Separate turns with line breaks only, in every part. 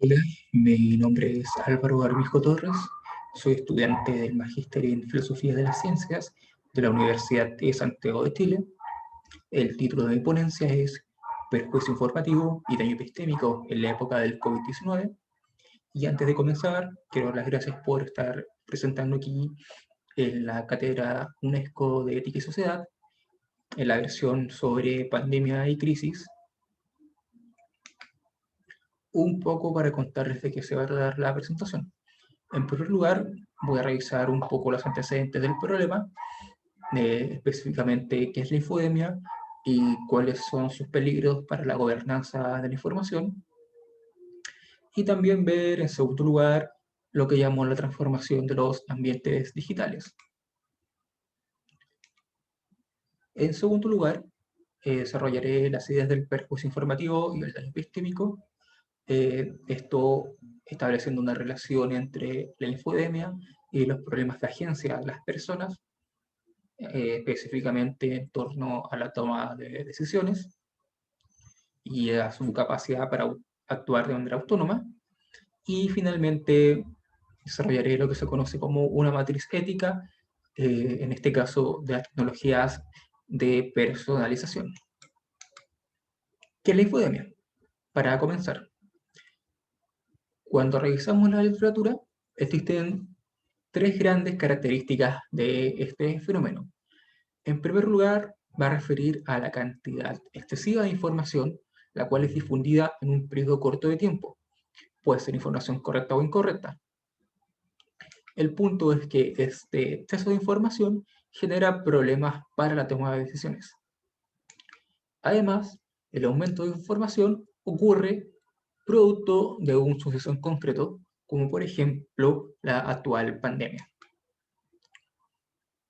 Hola, mi nombre es Álvaro Armijo Torres, soy estudiante del Magíster en Filosofía de las Ciencias de la Universidad de Santiago de Chile. El título de mi ponencia es Perjuicio informativo y daño epistémico en la época del COVID-19. Y antes de comenzar, quiero dar las gracias por estar presentando aquí en la cátedra UNESCO de Ética y Sociedad, en la versión sobre pandemia y crisis, un poco para contarles de qué se va a tratar la presentación. En primer lugar, voy a revisar un poco los antecedentes del problema, específicamente qué es la infodemia y cuáles son sus peligros para la gobernanza de la información. Y también ver, en segundo lugar, lo que llamo la transformación de los ambientes digitales. En segundo lugar, desarrollaré las ideas del perjuicio informativo y el daño epistémico. Esto estableciendo una relación entre la infodemia y los problemas de agencia de las personas, específicamente en torno a la toma de decisiones y a su capacidad para actuar de manera autónoma. Y finalmente desarrollaré lo que se conoce como una matriz ética, en este caso de las tecnologías de personalización. ¿Qué es la infodemia? Para comenzar, cuando revisamos la literatura, existen tres grandes características de este fenómeno. En primer lugar, va a referir a la cantidad excesiva de información, la cual es difundida en un periodo corto de tiempo. Puede ser información correcta o incorrecta. El punto es que este exceso de información genera problemas para la toma de decisiones. Además, el aumento de información ocurre producto de un suceso en concreto, como por ejemplo la actual pandemia.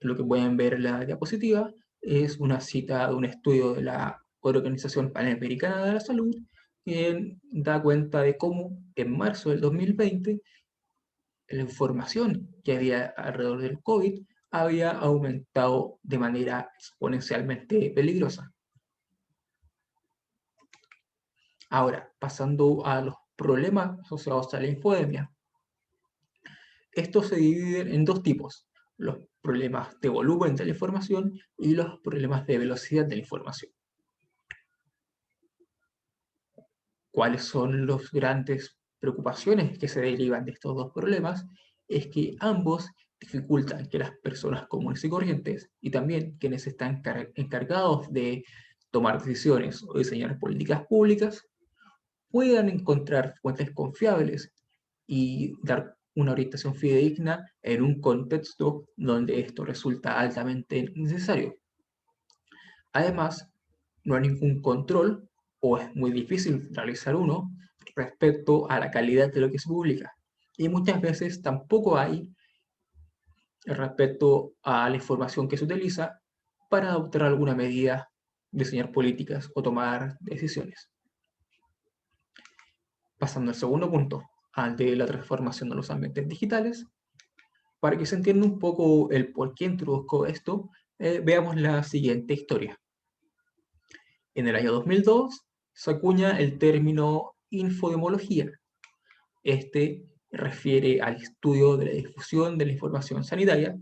Lo que pueden ver en la diapositiva es una cita de un estudio de la Organización Panamericana de la Salud, que da cuenta de cómo en marzo del 2020 la información que había alrededor del COVID había aumentado de manera exponencialmente peligrosa. Ahora, pasando a los problemas asociados a la infodemia. Estos se dividen en dos tipos: los problemas de volumen de la información y los problemas de velocidad de la información. ¿Cuáles son las grandes preocupaciones que se derivan de estos dos problemas? Es que ambos dificultan que las personas comunes y corrientes, y también quienes están encargados de tomar decisiones o diseñar políticas públicas, puedan encontrar fuentes confiables y dar una orientación fidedigna en un contexto donde esto resulta altamente necesario. Además, no hay ningún control, o es muy difícil realizar uno, respecto a la calidad de lo que se publica. Y muchas veces tampoco hay respecto a la información que se utiliza para adoptar alguna medida, diseñar políticas o tomar decisiones. Pasando al segundo punto, al de la transformación de los ambientes digitales, para que se entienda un poco el por qué introduzco esto, veamos la siguiente historia. En el año 2002 se acuña el término infodemología. Este refiere al estudio de la difusión de la información sanitaria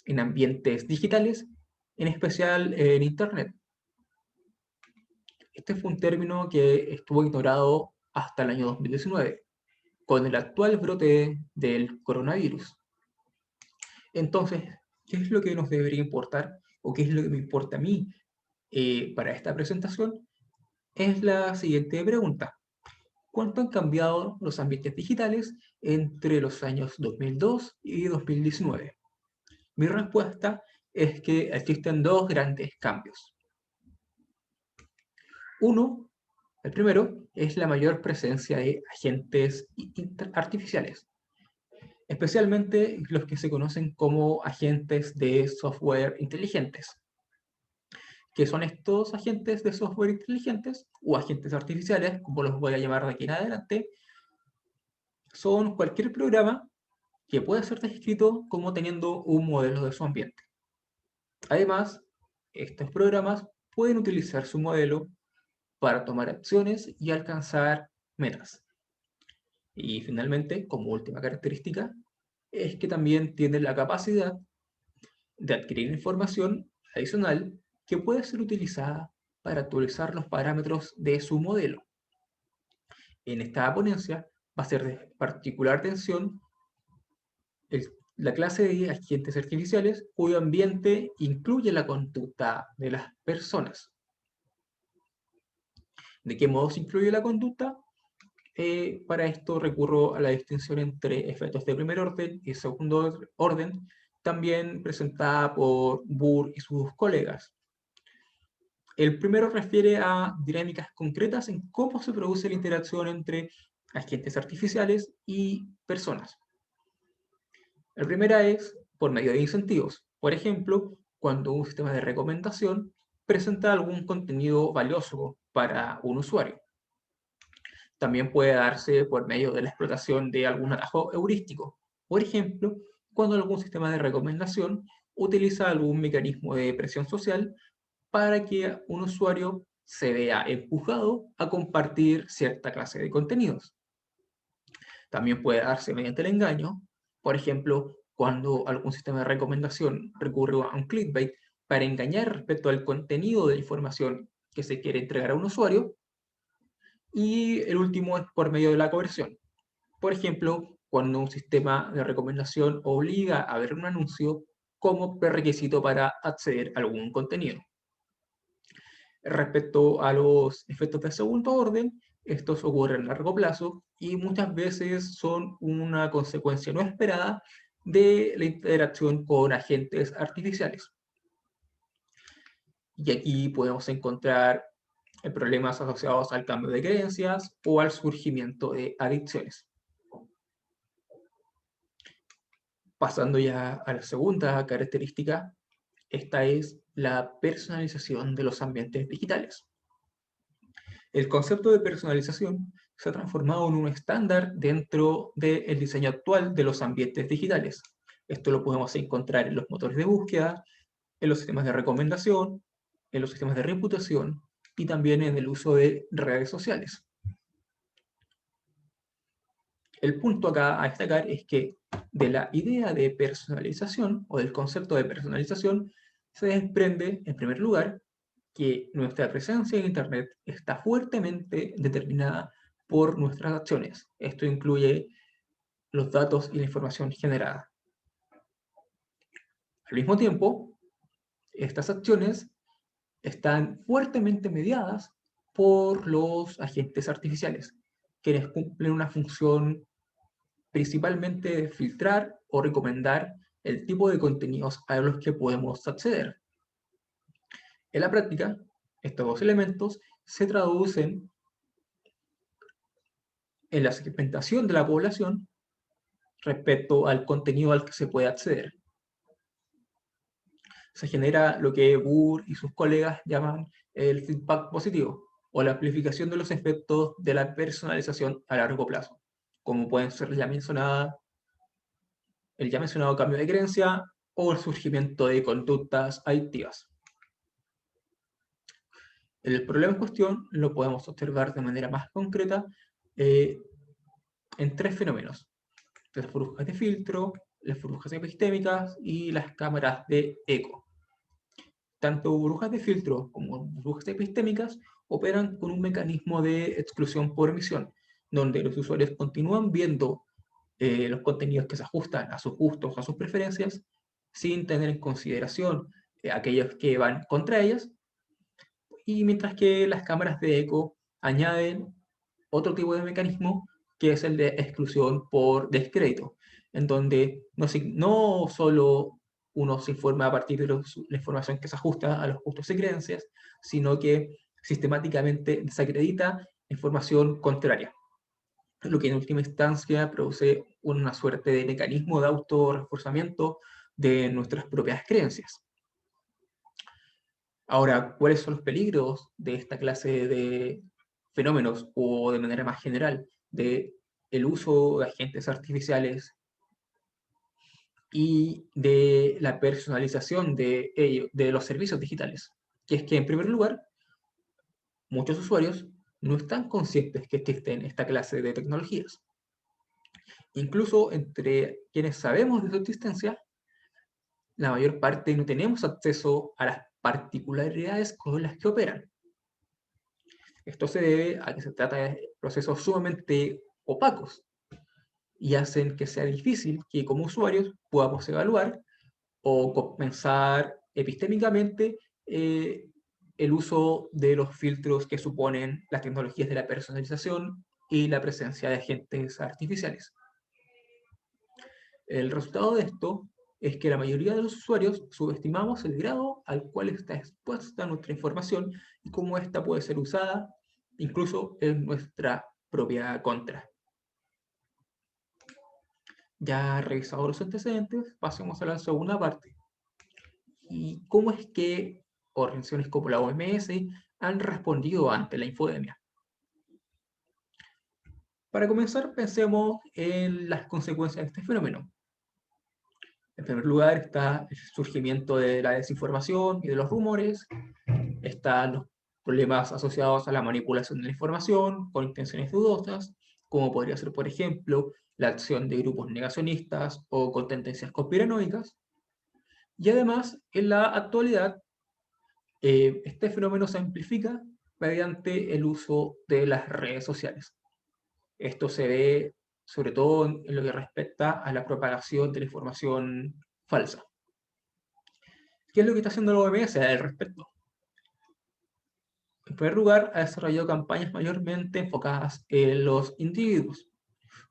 en ambientes digitales, en especial en Internet. Este fue un término que estuvo ignorado hasta el año 2019, con el actual brote del coronavirus. Entonces, ¿qué es lo que nos debería importar o qué es lo que me importa a mí para esta presentación? Es la siguiente pregunta. ¿Cuánto han cambiado los ambientes digitales entre los años 2002 y 2019? Mi respuesta es que existen dos grandes cambios. Uno, el primero, es la mayor presencia de agentes artificiales, especialmente los que se conocen como agentes de software inteligentes. ¿Qué son estos agentes de software inteligentes o agentes artificiales, como los voy a llamar de aquí en adelante? Son cualquier programa que puede ser descrito como teniendo un modelo de su ambiente. Además, estos programas pueden utilizar su modelo para tomar acciones y alcanzar metas. Y finalmente, como última característica, es que también tiene la capacidad de adquirir información adicional que puede ser utilizada para actualizar los parámetros de su modelo. En esta ponencia va a ser de particular atención la clase de agentes artificiales cuyo ambiente incluye la conducta de las personas. ¿De qué modo se incluye la conducta? Para esto recurro a la distinción entre efectos de primer orden y segundo orden, también presentada por Burr y sus colegas. El primero refiere a dinámicas concretas en cómo se produce la interacción entre agentes artificiales y personas. La primera es por medio de incentivos. Por ejemplo, cuando un sistema de recomendación presenta algún contenido valioso para un usuario. También puede darse por medio de la explotación de algún atajo heurístico. Por ejemplo, cuando algún sistema de recomendación utiliza algún mecanismo de presión social para que un usuario se vea empujado a compartir cierta clase de contenidos. También puede darse mediante el engaño, por ejemplo, cuando algún sistema de recomendación recurre a un clickbait para engañar respecto al contenido de la información que se quiere entregar a un usuario. Y el último es por medio de la coerción. Por ejemplo, cuando un sistema de recomendación obliga a ver un anuncio como prerequisito para acceder a algún contenido. Respecto a los efectos de segundo orden, estos ocurren a largo plazo y muchas veces son una consecuencia no esperada de la interacción con agentes artificiales. Y aquí podemos encontrar problemas asociados al cambio de creencias o al surgimiento de adicciones. Pasando ya a la segunda característica, esta es la personalización de los ambientes digitales. El concepto de personalización se ha transformado en un estándar dentro del diseño actual de los ambientes digitales. Esto lo podemos encontrar en los motores de búsqueda, en los sistemas de recomendación, en los sistemas de reputación y también en el uso de redes sociales. El punto acá a destacar es que de la idea de personalización o del concepto de personalización se desprende, en primer lugar, que nuestra presencia en Internet está fuertemente determinada por nuestras acciones. Esto incluye los datos y la información generada. Al mismo tiempo, estas acciones están fuertemente mediadas por los agentes artificiales, quienes cumplen una función principalmente de filtrar o recomendar el tipo de contenidos a los que podemos acceder. En la práctica, estos dos elementos se traducen en la segmentación de la población respecto al contenido al que se puede acceder. Se genera lo que Burr y sus colegas llaman el feedback positivo, o la amplificación de los efectos de la personalización a largo plazo, como pueden ser el ya mencionado cambio de creencia o el surgimiento de conductas adictivas. El problema en cuestión lo podemos observar de manera más concreta en tres fenómenos: las burbujas de filtro, las burbujas epistémicas y las cámaras de eco. Tanto burbujas de filtro como burbujas epistémicas operan con un mecanismo de exclusión por emisión, donde los usuarios continúan viendo los contenidos que se ajustan a sus gustos, a sus preferencias, sin tener en consideración aquellos que van contra ellas, y mientras que las cámaras de eco añaden otro tipo de mecanismo que es el de exclusión por descrédito, en donde no solo uno se informa a partir de la información que se ajusta a los gustos y creencias, sino que sistemáticamente desacredita información contraria, lo que en última instancia produce una suerte de mecanismo de autorreforzamiento de nuestras propias creencias. Ahora, ¿cuáles son los peligros de esta clase de fenómenos o de manera más general de el uso de agentes artificiales y de la personalización de los servicios digitales? Que es que, en primer lugar, muchos usuarios no están conscientes que existen esta clase de tecnologías. Incluso entre quienes sabemos de su existencia, la mayor parte no tenemos acceso a las particularidades con las que operan. Esto se debe a que se trata de procesos sumamente opacos y hacen que sea difícil que como usuarios podamos evaluar o compensar epistémicamente el uso de los filtros que suponen las tecnologías de la personalización y la presencia de agentes artificiales. El resultado de esto es que la mayoría de los usuarios subestimamos el grado al cual está expuesta nuestra información y cómo ésta puede ser usada incluso en nuestra propia contra. Ya revisados los antecedentes, pasemos a la segunda parte. ¿Y cómo es que organizaciones como la OMS han respondido ante la infodemia? Para comenzar, pensemos en las consecuencias de este fenómeno. En primer lugar está el surgimiento de la desinformación y de los rumores, están los problemas asociados a la manipulación de la información con intenciones dudosas, como podría ser, por ejemplo, la acción de grupos negacionistas o con tendencias conspiranoicas. Y además, en la actualidad, este fenómeno se amplifica mediante el uso de las redes sociales. Esto se ve sobre todo en lo que respecta a la propagación de la información falsa. ¿Qué es lo que está haciendo la OMS al respecto? En primer lugar, ha desarrollado campañas mayormente enfocadas en los individuos,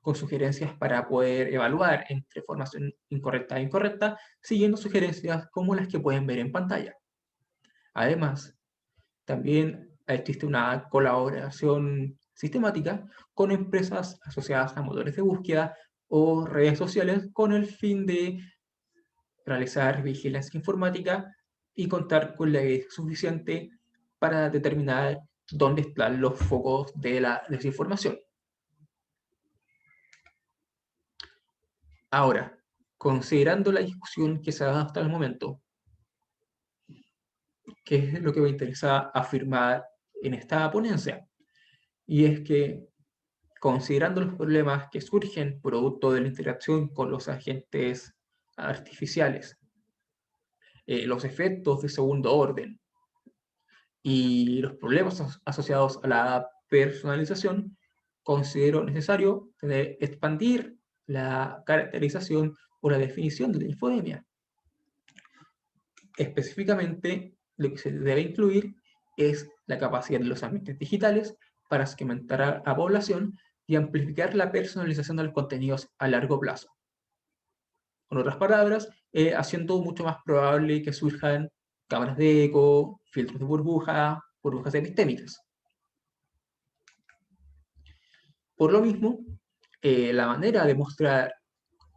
con sugerencias para poder evaluar entre información incorrecta e incorrecta, siguiendo sugerencias como las que pueden ver en pantalla. Además, también existe una colaboración sistemática con empresas asociadas a motores de búsqueda o redes sociales con el fin de realizar vigilancia informática y contar con la evidencia suficiente para determinar dónde están los focos de la desinformación. Ahora, considerando la discusión que se ha dado hasta el momento, ¿qué es lo que me interesa afirmar en esta ponencia? Y es que, considerando los problemas que surgen producto de la interacción con los agentes artificiales, los efectos de segundo orden y los problemas asociados a la personalización, considero necesario expandir la caracterización o la definición de la infodemia. Específicamente, lo que se debe incluir es la capacidad de los ambientes digitales para segmentar a la población y amplificar la personalización de los contenidos a largo plazo. Con otras palabras, haciendo mucho más probable que surjan cámaras de eco, filtros de burbujas epistémicas. Por lo mismo, la manera de mostrar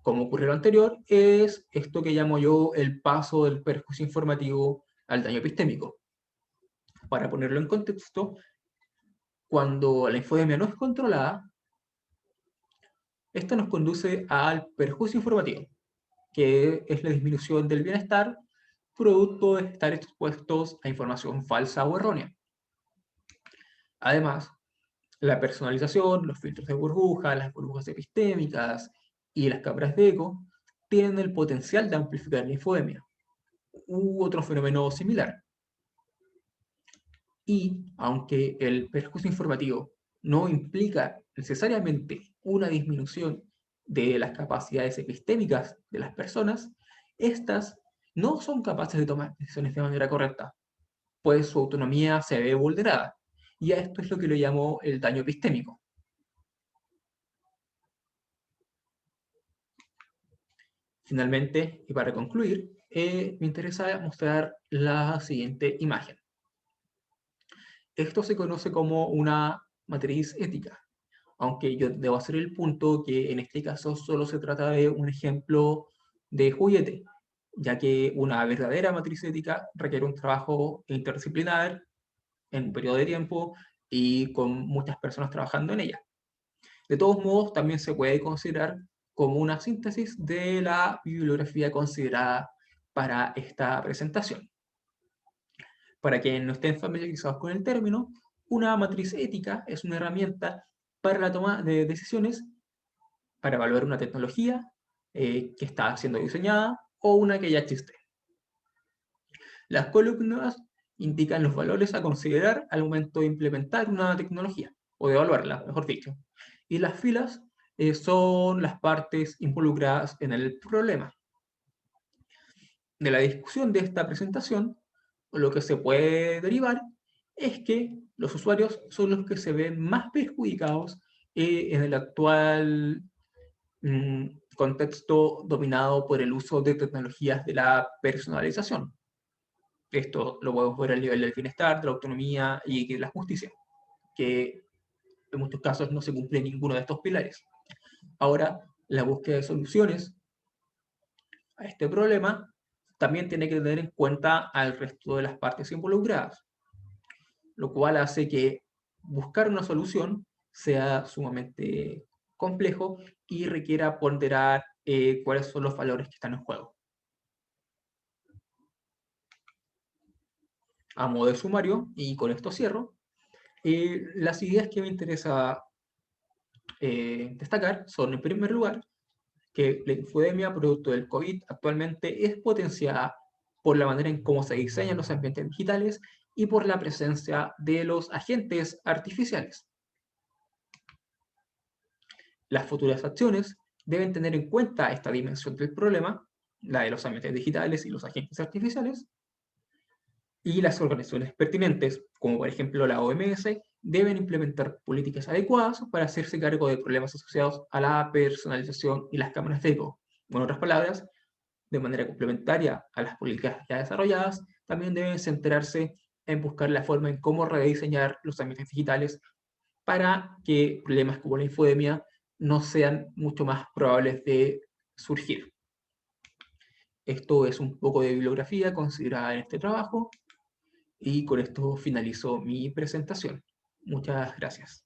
cómo ocurrió lo anterior es esto que llamo yo el paso del perjuicio informativo al daño epistémico. Para ponerlo en contexto, cuando la infodemia no es controlada, esta nos conduce al perjuicio informativo, que es la disminución del bienestar producto de estar expuestos a información falsa o errónea. Además, la personalización, los filtros de burbuja, las burbujas epistémicas y las cámaras de eco tienen el potencial de amplificar la infodemia u otro fenómeno similar. Y aunque el perjuicio informativo no implica necesariamente una disminución de las capacidades epistémicas de las personas, estas no son capaces de tomar decisiones de manera correcta, pues su autonomía se ve vulnerada. Y a esto es lo que le llamo el daño epistémico. Finalmente, y para concluir, me interesa mostrar la siguiente imagen. Esto se conoce como una matriz ética, aunque yo debo hacer el punto que en este caso solo se trata de un ejemplo de juguete, ya que una verdadera matriz ética requiere un trabajo interdisciplinar en un periodo de tiempo y con muchas personas trabajando en ella. De todos modos, también se puede considerar como una síntesis de la bibliografía considerada para esta presentación. Para quienes no estén familiarizados con el término, una matriz ética es una herramienta para la toma de decisiones para evaluar una tecnología que está siendo diseñada o una que ya existe. Las columnas indican los valores a considerar al momento de implementar una tecnología, o de evaluarla, mejor dicho. Y las filas son las partes involucradas en el problema. De la discusión de esta presentación, lo que se puede derivar es que los usuarios son los que se ven más perjudicados en el actual contexto dominado por el uso de tecnologías de la personalización. Esto lo podemos ver al nivel del bienestar, de la autonomía y de la justicia, que en muchos casos no se cumple ninguno de estos pilares. Ahora, la búsqueda de soluciones a este problema también tiene que tener en cuenta al resto de las partes involucradas, lo cual hace que buscar una solución sea sumamente complejo y requiera ponderar cuáles son los valores que están en juego. A modo de sumario, y con esto cierro, las ideas que me interesa destacar son, en primer lugar, que la infodemia producto del COVID actualmente es potenciada por la manera en cómo se diseñan los ambientes digitales y por la presencia de los agentes artificiales. Las futuras acciones deben tener en cuenta esta dimensión del problema, la de los ambientes digitales y los agentes artificiales, y las organizaciones pertinentes, como por ejemplo la OMS, deben implementar políticas adecuadas para hacerse cargo de problemas asociados a la personalización y las cámaras de eco. En otras palabras, de manera complementaria a las políticas ya desarrolladas, también deben centrarse en buscar la forma en cómo rediseñar los ambientes digitales para que problemas como la infodemia no sean mucho más probables de surgir. Esto es un poco de bibliografía considerada en este trabajo y con esto finalizo mi presentación. Muchas gracias.